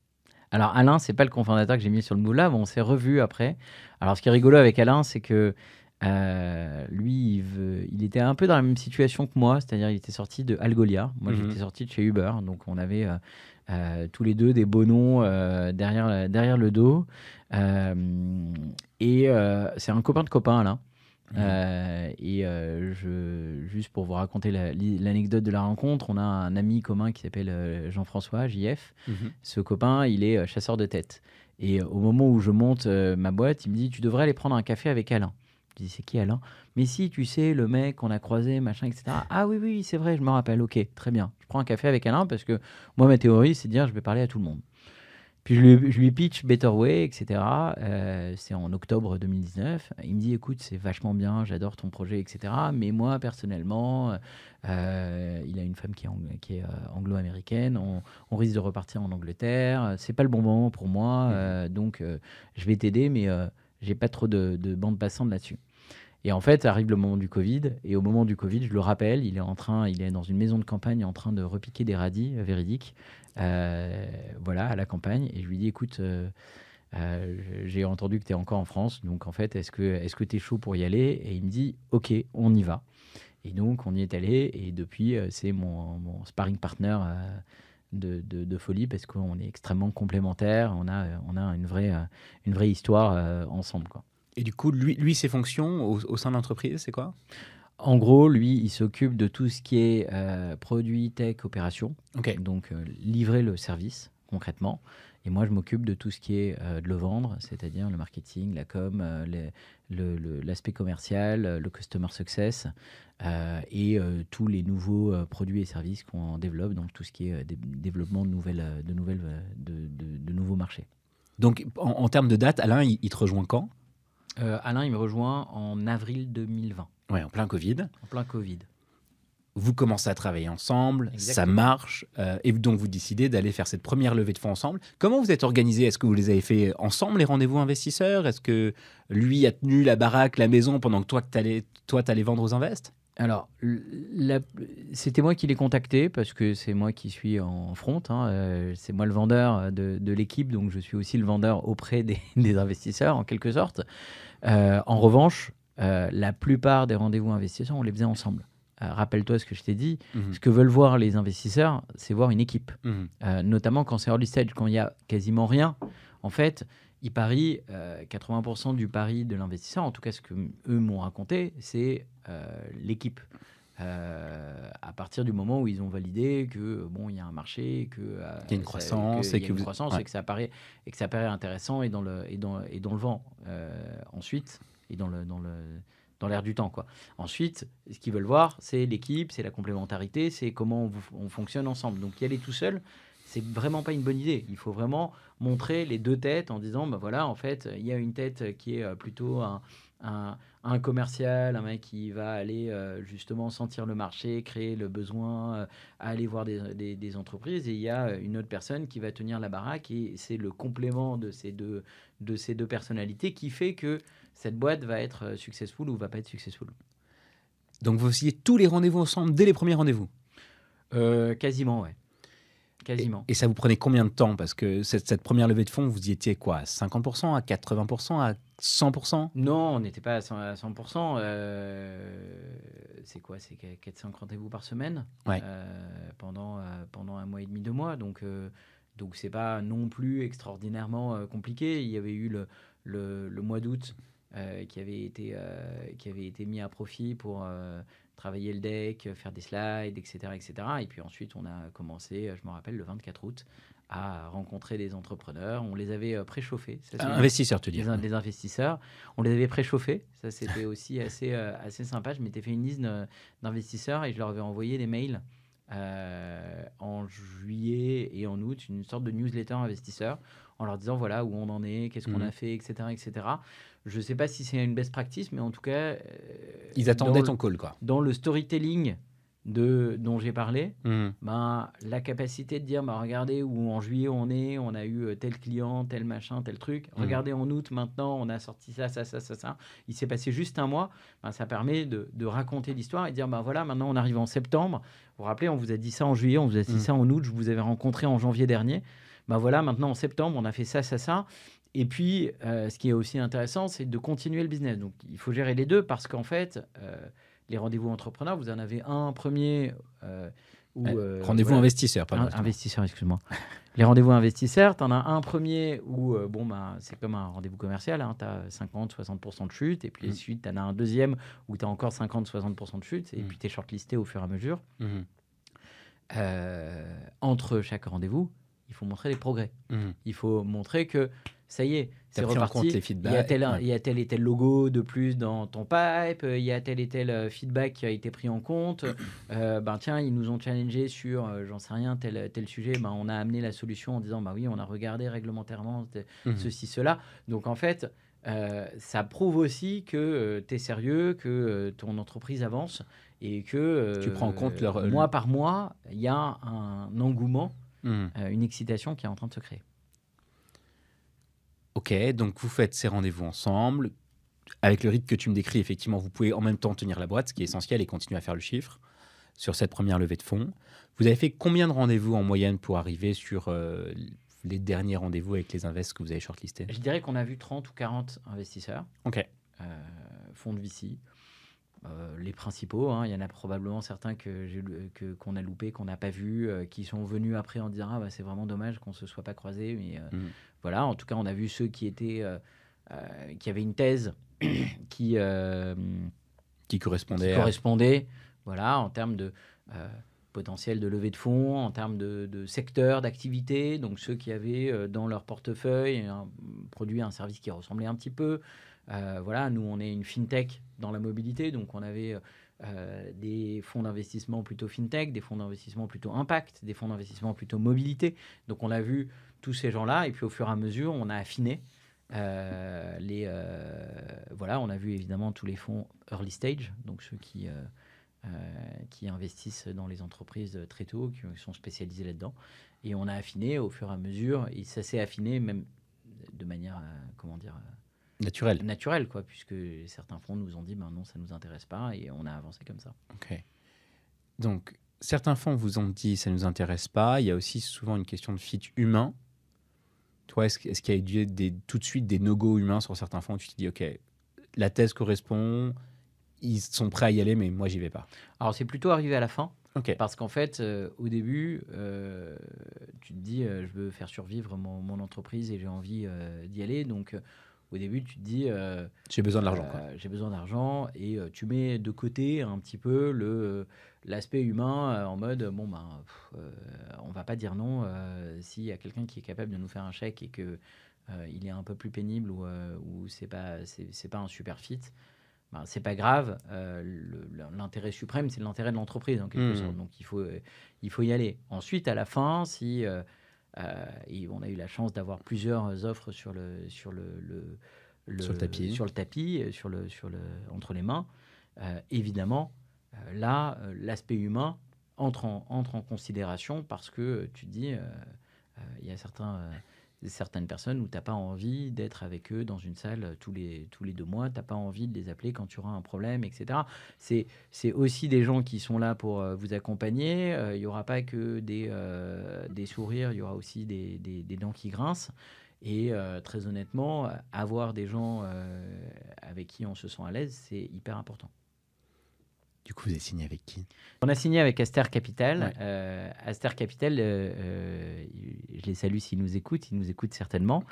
Alors Alain, c'est pas le cofondateur que j'ai mis sur le Move Lab, on s'est revus après. Alors ce qui est rigolo avec Alain, c'est que lui, il était un peu dans la même situation que moi, c'est-à-dire il était sorti de Algolia. Moi, j'étais sorti de chez Uber, donc on avait tous les deux des beaux noms derrière le dos. Et c'est un copain de copain, Alain. Juste pour vous raconter l'anecdote de la rencontre, on a un ami commun qui s'appelle Jean-François, JF. Ce copain, il est chasseur de tête. Et au moment où je monte ma boîte, il me dit « Tu devrais aller prendre un café avec Alain ». Je dis « C'est qui Alain ?»« Mais si, tu sais, le mec qu'on a croisé, machin, etc. »« Ah oui, c'est vrai, je me rappelle. Ok, très bien. Je prends un café avec Alain parce que moi, ma théorie, c'est de dire je vais parler à tout le monde. » Puis je lui pitch Better Way, etc. C'est en octobre 2019. Il me dit, écoute, c'est vachement bien, j'adore ton projet, etc. Mais moi, personnellement, il a une femme qui est anglo-américaine. On risque de repartir en Angleterre. C'est pas le bon moment pour moi. Donc, je vais t'aider, mais j'ai pas trop de bande passante là-dessus. Et en fait, arrive le moment du Covid. Et au moment du Covid, je le rappelle, il est dans une maison de campagne en train de repiquer des radis véridiques. Voilà, à la campagne. Et je lui dis, écoute, j'ai entendu que tu es encore en France. Donc, en fait, est-ce que tu es chaud pour y aller? Et il me dit, OK, on y va. Et donc, on y est allé. Et depuis, c'est mon sparring partner de folie parce qu'on est extrêmement complémentaires. On a une vraie histoire ensemble, quoi. Et du coup, lui ses fonctions au sein de l'entreprise, c'est quoi? En gros, lui, il s'occupe de tout ce qui est produit, tech, opération. Ok. Donc, livrer le service, concrètement. Et moi, je m'occupe de tout ce qui est de le vendre, c'est-à-dire le marketing, la com, l'aspect commercial, le customer success et tous les nouveaux produits et services qu'on développe, donc tout ce qui est développement de nouveaux marchés. Donc, en termes de date, Alain, il te rejoint quand? Alain, il me rejoint en avril 2020. Ouais, en plein Covid. En plein Covid. Vous commencez à travailler ensemble, Exactement. Ça marche, et donc vous décidez d'aller faire cette première levée de fonds ensemble. Comment vous êtes organisé? Est-ce que vous les avez fait ensemble, les rendez-vous investisseurs? Est-ce que lui a tenu la baraque, la maison, pendant que toi, t'allais vendre aux invests? Alors, c'était moi qui l'ai contacté parce que c'est moi qui suis en front. C'est moi le vendeur de l'équipe, donc je suis aussi le vendeur auprès des investisseurs, en quelque sorte. En revanche, la plupart des rendez-vous investisseurs, on les faisait ensemble. Rappelle-toi ce que je t'ai dit. Ce que veulent voir les investisseurs, c'est voir une équipe. Notamment quand c'est early stage, quand il n'y a quasiment rien. En fait, ils parient, 80% du pari de l'investisseur, en tout cas ce qu'eux m'ont raconté, c'est l'équipe. À partir du moment où ils ont validé que bon, il y a un marché, qu'il y a une croissance, et que ça paraît intéressant et dans le vent. Ensuite, et dans l'air du temps, quoi. Ensuite, ce qu'ils veulent voir, c'est l'équipe, c'est la complémentarité, c'est comment on fonctionne ensemble. Donc y aller tout seul, c'est vraiment pas une bonne idée. Il faut vraiment montrer les deux têtes en disant, bah voilà, en fait, il y a une tête qui est plutôt un commercial, un mec qui va aller justement sentir le marché, créer le besoin, aller voir des entreprises. Et il y a une autre personne qui va tenir la baraque et c'est le complément de ces deux personnalités qui fait que cette boîte va être successful ou va pas être successful. Donc vous faisiez tous les rendez-vous ensemble dès les premiers rendez-vous? Quasiment, ouais. Quasiment. Et ça vous prenait combien de temps? Parce que cette première levée de fonds, vous y étiez quoi? À 50%, à 80%, à 100%? Non, on n'était pas à 100%. C'est quoi? C'est 400 rendez-vous par semaine, ouais. Pendant un mois et demi, 2 mois. Donc c'est pas non plus extraordinairement compliqué. Il y avait eu le mois d'août qui avait été mis à profit pour travailler le deck, faire des slides, etc., etc. Et puis ensuite, on a commencé, je me rappelle, le 24 août, à rencontrer des entrepreneurs. On les avait préchauffés. Investisseurs, tu dis. Des investisseurs. On les avait préchauffés. Ça, c'était aussi assez sympa. Je m'étais fait une liste d'investisseurs et je leur avais envoyé des mails en juillet et en août, une sorte de newsletter investisseurs, en leur disant voilà où on en est, qu'est-ce qu'on a fait, etc., etc. Je ne sais pas si c'est une best practice, mais en tout cas... Ils attendaient ton call, quoi. Dans le storytelling dont j'ai parlé, la capacité de dire, regardez où en juillet on a eu tel client, tel machin, tel truc. Regardez en août, maintenant, on a sorti ça. Il s'est passé juste un mois. Ça permet de raconter l'histoire et de dire, voilà, maintenant on arrive en septembre. Vous vous rappelez, on vous a dit ça en juillet, on vous a dit ça en août, je vous avais rencontré en janvier dernier. Voilà, maintenant en septembre, on a fait ça. Et puis, ce qui est aussi intéressant, c'est de continuer le business. Donc, il faut gérer les deux parce qu'en fait, les rendez-vous entrepreneurs, vous en avez un premier... rendez-vous investisseur, pardon. Investisseur, excuse-moi. Les rendez-vous investisseurs, tu en as un premier où c'est comme un rendez-vous commercial, tu as 50-60% de chute, et puis ensuite tu en as un deuxième où tu as encore 50-60% de chute, et puis tu es shortlisté au fur et à mesure. Entre chaque rendez-vous, il faut montrer les progrès. Il faut montrer que ça y est, c'est reparti. Il y a tel et tel logo de plus dans ton pipe, il y a tel et tel feedback qui a été pris en compte. Tiens, ils nous ont challengé sur, j'en sais rien, tel sujet. On a amené la solution en disant, oui, on a regardé réglementairement ceci, cela. Donc, en fait, ça prouve aussi que tu es sérieux, que ton entreprise avance et que tu prends en compte mois par mois, il y a un engouement, une excitation qui est en train de se créer. Ok, donc vous faites ces rendez-vous ensemble. Avec le rythme que tu me décris, effectivement, vous pouvez en même temps tenir la boîte, ce qui est essentiel, et continuer à faire le chiffre sur cette première levée de fonds. Vous avez fait combien de rendez-vous en moyenne pour arriver sur les derniers rendez-vous avec les invests que vous avez shortlistés? Je dirais qu'on a vu 30 ou 40 investisseurs, fonds de VC. Les principaux, il y en a probablement certains qu'on a loupés, qu'on n'a pas vus, qui sont venus après en disant c'est vraiment dommage qu'on ne se soit pas croisés. Mais voilà, en tout cas, on a vu ceux qui avaient une thèse qui correspondait voilà, en termes de potentiel de levée de fonds, en termes de secteur d'activité. Donc ceux qui avaient dans leur portefeuille un produit, un service qui ressemblait un petit peu. Voilà, nous, on est une fintech dans la mobilité, donc on avait des fonds d'investissement plutôt fintech, des fonds d'investissement plutôt impact, des fonds d'investissement plutôt mobilité. Donc on a vu tous ces gens-là, et puis au fur et à mesure, on a affiné. Voilà, on a vu évidemment tous les fonds early stage, donc ceux qui investissent dans les entreprises très tôt, qui sont spécialisés là-dedans. Et on a affiné au fur et à mesure, et ça s'est affiné même de manière, naturelle, quoi, puisque certains fonds nous ont dit non, ça ne nous intéresse pas, et on a avancé comme ça. Ok. Donc, certains fonds vous ont dit ça ne nous intéresse pas. Il y a aussi souvent une question de fit humain. Toi, est-ce qu'il y a eu tout de suite des no-go humains sur certains fonds où tu te dis, ok, la thèse correspond, ils sont prêts à y aller, mais moi, j'y vais pas? Alors, c'est plutôt arrivé à la fin. Parce qu'en fait, au début, tu te dis, je veux faire survivre mon entreprise et j'ai envie d'y aller. Donc, au début, tu te dis... j'ai besoin de l'argent. J'ai besoin d'argent, et tu mets de côté un petit peu l'aspect humain en mode, on va pas dire non s'il y a quelqu'un qui est capable de nous faire un chèque et qu'il est un peu plus pénible ou c'est pas un super fit. C'est pas grave. L'intérêt suprême, c'est l'intérêt de l'entreprise en quelque sorte. Donc il faut y aller. Ensuite, à la fin, si et on a eu la chance d'avoir plusieurs offres sur le tapis, entre les mains. Évidemment, là, l'aspect humain entre en considération, parce que tu te dis, il y a certaines personnes où tu n'as pas envie d'être avec eux dans une salle tous les 2 mois, tu n'as pas envie de les appeler quand tu auras un problème, etc. C'est aussi des gens qui sont là pour vous accompagner. Il n'y aura pas que des sourires, il y aura aussi des dents qui grincent. Et très honnêtement, avoir des gens avec qui on se sent à l'aise, c'est hyper important. Du coup, vous avez signé avec qui? On a signé avec Aster Capital. Aster Capital, je les salue s'ils nous écoutent certainement.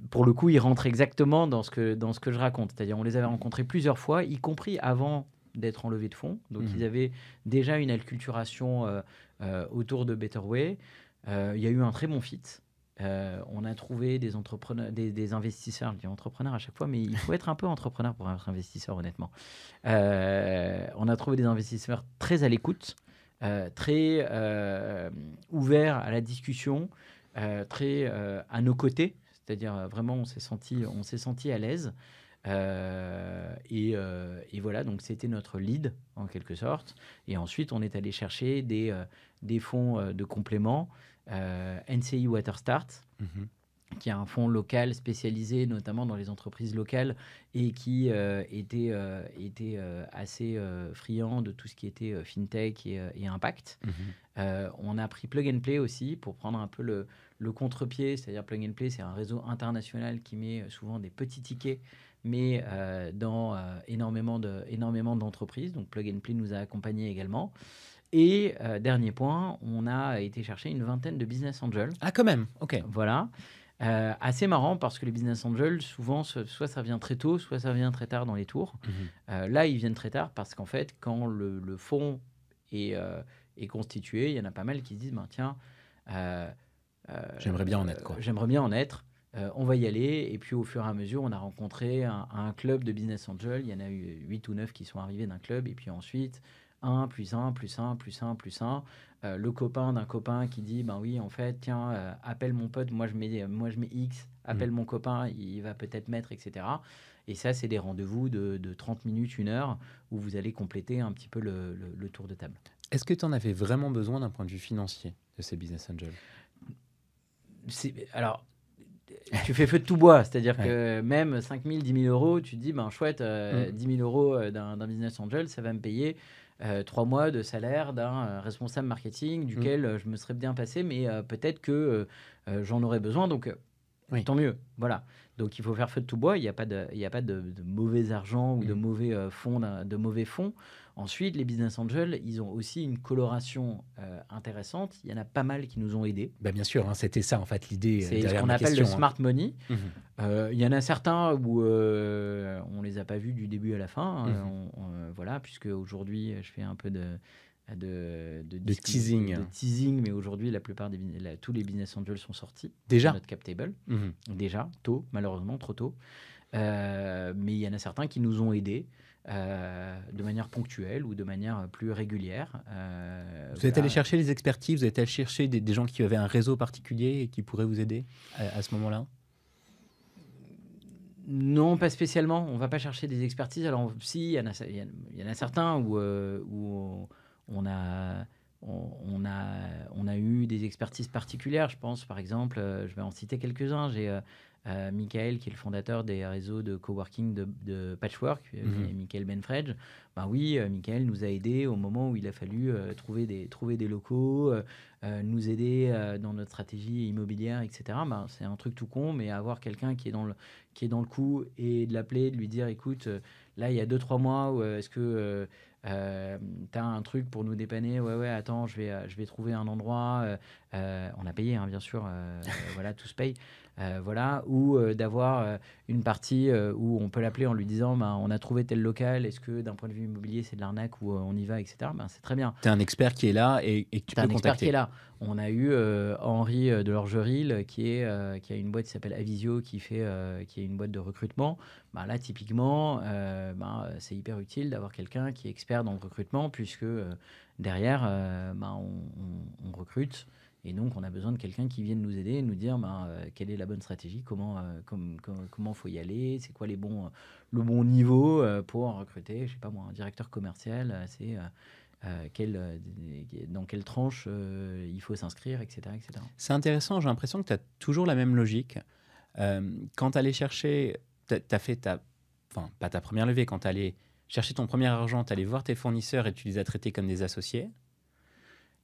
Pour le coup, ils rentrent exactement dans ce que je raconte. C'est-à-dire, on les avait rencontrés plusieurs fois, y compris avant d'être en levée de fonds. Donc, ils avaient déjà une acculturation autour de Betterway. Il y a eu un très bon fit. On a trouvé des entrepreneurs, des investisseurs. Je dis entrepreneurs à chaque fois, mais il faut être un peu entrepreneur pour être investisseur, honnêtement. On a trouvé des investisseurs très à l'écoute, très ouverts à la discussion, très à nos côtés. C'est-à-dire vraiment, on s'est senti à l'aise. Et voilà, donc c'était notre lead en quelque sorte. Et ensuite, on est allé chercher des fonds de complément. NCI Waterstart, qui est un fonds local spécialisé notamment dans les entreprises locales et qui était assez friand de tout ce qui était fintech et impact. On a pris Plug and Play aussi pour prendre un peu le contre-pied, c'est-à-dire Plug and Play, c'est un réseau international qui met souvent des petits tickets, mais dans énormément d'entreprises. Donc Plug and Play nous a accompagnés également. Et dernier point, on a été chercher une vingtaine de business angels. Ah, quand même. OK. Voilà. Assez marrant parce que les business angels, souvent, soit ça vient très tôt, soit ça vient très tard dans les tours. Là, ils viennent très tard parce qu'en fait, quand le fonds est constitué, il y en a pas mal qui se disent, ben, tiens, j'aimerais bien en être, quoi. J'aimerais bien en être. On va y aller. Et puis, au fur et à mesure, on a rencontré un club de business angels. Il y en a eu 8 ou 9 qui sont arrivés d'un club. Et puis ensuite, 1, plus 1, plus 1, plus 1, plus 1. Le copain d'un copain qui dit, ben oui, en fait, tiens, appelle mon pote, moi je mets X, appelle mon copain, il va peut-être mettre, etc. Et ça, c'est des rendez-vous de 30 minutes, 1 heure, où vous allez compléter un petit peu le tour de table. Est-ce que tu en avais vraiment besoin d'un point de vue financier de ces business angels? Alors, tu fais feu de tout bois, c'est-à-dire que même 5 000, 10 000 euros, tu te dis, ben chouette, 10 000 euros d'un business angel, ça va me payer 3 mois de salaire d'un responsable marketing duquel je me serais bien passé, mais peut-être que j'en aurais besoin, donc tant mieux. Voilà. Donc il faut faire feu de tout bois, il n'y a pas de mauvais argent ou de mauvais fonds. Ensuite, les business angels, ils ont aussi une coloration intéressante. Il y en a pas mal qui nous ont aidés. Bien sûr, c'était ça en fait l'idée. C'est ce qu'on appelle le smart money. Il y en a certains où on les a pas vus du début à la fin. Voilà, puisque aujourd'hui, je fais un peu de teasing, mais aujourd'hui, la plupart tous les business angels sont sortis. Déjà sur notre cap table. Déjà, tôt, malheureusement, trop tôt. Mais il y en a certains qui nous ont aidés. De manière ponctuelle ou de manière plus régulière. Vous êtes allé chercher les expertises, vous êtes allé chercher des gens qui avaient un réseau particulier et qui pourraient vous aider à ce moment-là? Non, pas spécialement. On ne va pas chercher des expertises. Alors, si, il y en a certains où on a eu des expertises particulières. Je pense, par exemple, je vais en citer quelques-uns. J'ai Michael, qui est le fondateur des réseaux de coworking de Patchwork, Michael Benfredge. Ben oui, Michael nous a aidés au moment où il a fallu trouver des locaux, nous aider dans notre stratégie immobilière, etc. Ben, c'est un truc tout con, mais avoir quelqu'un qui est dans le coup et de l'appeler, de lui dire, écoute, là, il y a 2-3 mois, est-ce que t'as un truc pour nous dépanner? Ouais, attends, je vais trouver un endroit. On a payé, hein, bien sûr. Voilà, tout se paye. Voilà, ou d'avoir une partie où on peut l'appeler en lui disant, on a trouvé tel local, est-ce que d'un point de vue immobilier c'est de l'arnaque ou on y va, etc. C'est très bien. Tu as un expert qui est là et que tu peux contacter. Un expert qui est là. On a eu Henri de l'Orgeril qui a une boîte qui s'appelle Avisio qui est une boîte de recrutement. Là, typiquement, c'est hyper utile d'avoir quelqu'un qui est expert dans le recrutement puisque derrière, on recrute. Et donc, on a besoin de quelqu'un qui vienne nous aider, nous dire quelle est la bonne stratégie, comment faut y aller, c'est quoi le bon niveau pour recruter, je sais pas moi, un directeur commercial, dans quelle tranche il faut s'inscrire, etc. C'est intéressant, j'ai l'impression que tu as toujours la même logique. Quand tu allais chercher, tu as fait pas ta première levée, quand tu allais chercher ton premier argent, tu allais voir tes fournisseurs et tu les as traités comme des associés.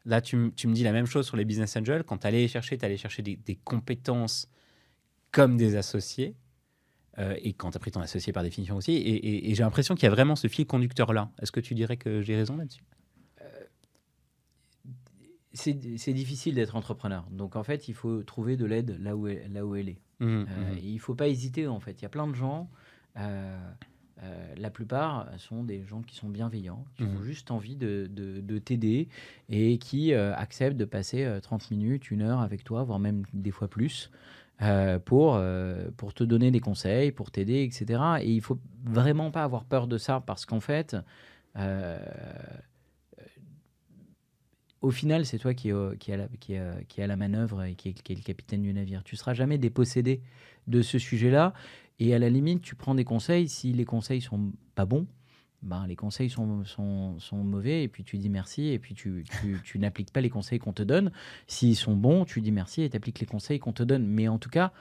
Là, tu me dis la même chose sur les business angels. Quand tu allais chercher des compétences comme des associés. Et quand tu as pris ton associé par définition aussi. Et j'ai l'impression qu'il y a vraiment ce fil conducteur-là. Est-ce que tu dirais que j'ai raison là-dessus? C'est difficile d'être entrepreneur. Donc, en fait, il faut trouver de l'aide là où elle est. Et il ne faut pas hésiter, en fait. Il y a plein de gens... la plupart sont des gens qui sont bienveillants, qui ont juste envie de t'aider et qui acceptent de passer 30 minutes, 1 heure avec toi, voire même des fois plus, pour te donner des conseils, pour t'aider, etc. Et il ne faut vraiment pas avoir peur de ça parce qu'en fait, au final, c'est toi qui est à la manœuvre et qui est le capitaine du navire. Tu ne seras jamais dépossédé de ce sujet-là. Et à la limite, tu prends des conseils. Si les conseils sont pas bons, les conseils sont mauvais. Et puis tu dis merci. Et puis tu n'appliques pas les conseils qu'on te donne. S'ils sont bons, tu dis merci et tu appliques les conseils qu'on te donne. Mais en tout cas,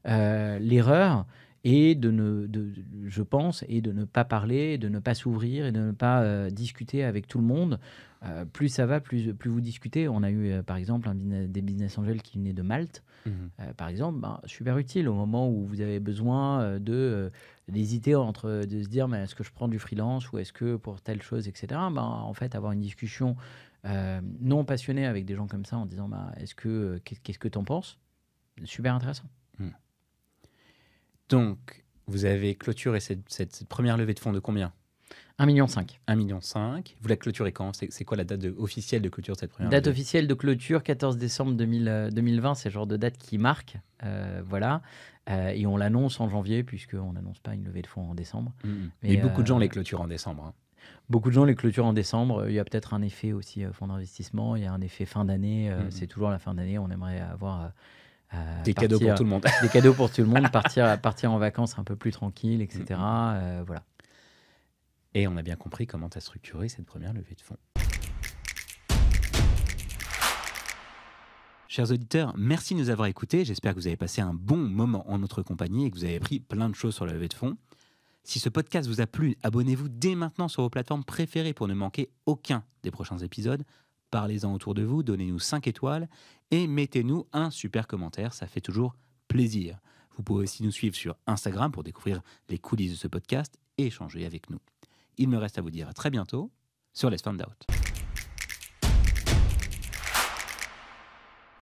l'erreur et je pense, et de ne pas parler, de ne pas s'ouvrir et de ne pas discuter avec tout le monde. Plus ça va, plus vous discutez. On a eu, par exemple, des business angels qui venaient de Malte, par exemple, super utile au moment où vous avez besoin d'hésiter de se dire, mais est-ce que je prends du freelance ou est-ce que pour telle chose, etc. En fait, avoir une discussion non passionnée avec des gens comme ça en disant, qu'est-ce que tu en penses? Super intéressant. Donc, vous avez clôturé cette première levée de fonds de combien? 1,5 million. 1,5 million. Vous la clôturez quand? C'est quoi la date officielle de clôture de cette première Date levée? officielle de clôture, 14 décembre 2020. C'est le genre de date qui marque. Voilà. Et on l'annonce en janvier, puisqu'on n'annonce pas une levée de fonds en décembre. Mais beaucoup de gens les clôturent en décembre. Hein. Beaucoup de gens les clôturent en décembre. Il y a peut-être un effet aussi fonds d'investissement. Il y a un effet fin d'année. C'est toujours la fin d'année. On aimerait avoir... des cadeaux pour tout le monde. Des cadeaux pour tout le monde, partir en vacances un peu plus tranquille, etc. Voilà. Et on a bien compris comment tu as structuré cette première levée de fonds. Chers auditeurs, merci de nous avoir écoutés. J'espère que vous avez passé un bon moment en notre compagnie et que vous avez appris plein de choses sur la levée de fonds. Si ce podcast vous a plu, abonnez-vous dès maintenant sur vos plateformes préférées pour ne manquer aucun des prochains épisodes. Parlez-en autour de vous, donnez-nous 5 étoiles et mettez-nous un super commentaire, ça fait toujours plaisir. Vous pouvez aussi nous suivre sur Instagram pour découvrir les coulisses de ce podcast et échanger avec nous. Il me reste à vous dire à très bientôt sur Let's Find Out.